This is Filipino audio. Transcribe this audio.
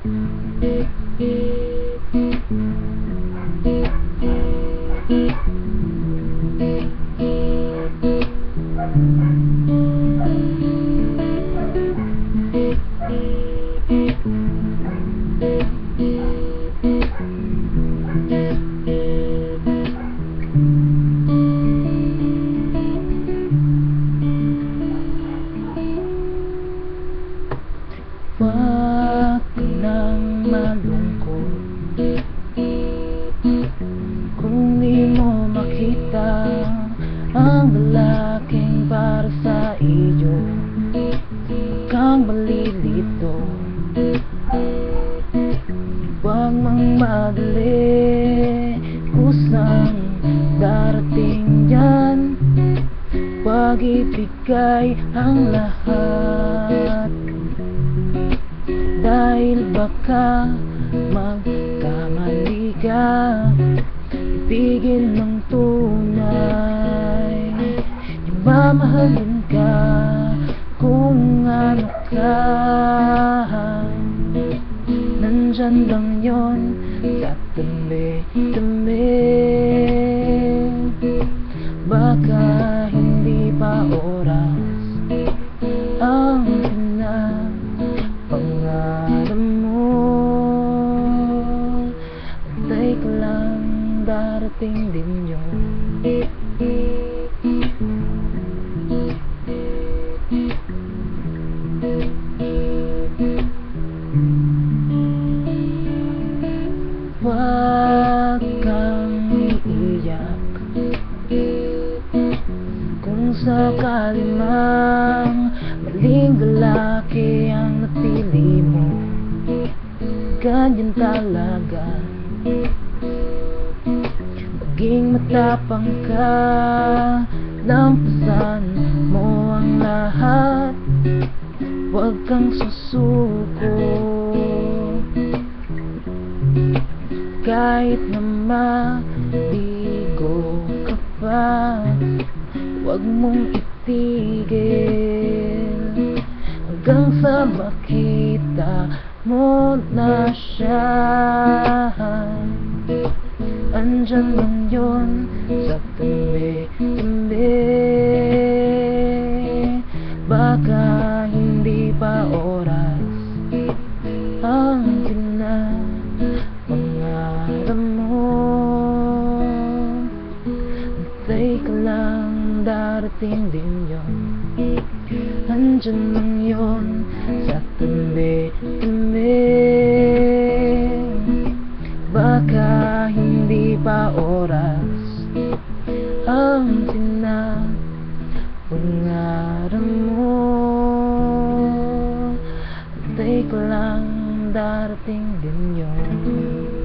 Huwag ka nang malungkot kung di mo makita ang lalaking para sa iyo. Huwag kang malilito, huwag mang madali, kusang darating yan. Huwag ibigay ang lahat, dahil baka magkamali ka. Ibigin ng tunay, mamahalin ka kung ano ka. Nandyan lang yon sa tabi-tabi. Baka hindi pa oras ang pangarap mo. Antay ka lang, darating din yun. Huwag kang iiyak kung sakali mang maling lalaki ang napili mo. Ganyan talaga, maging matapang ka, lampasan mo ang lahat. Huwag kang susuko kahit na mabigo ka pa. Huwag mong itigil hanggang sa makita mo na siya. Andyan lang yun sa tabi-tabi. Baka hindi pa oras ang pangarap mo. Antay ka lang, darating din yun. Andyan lang yun sa tabi-tabi. Baka hindi pa oras ang pangarap mo. Antay ka lang, darating din yun.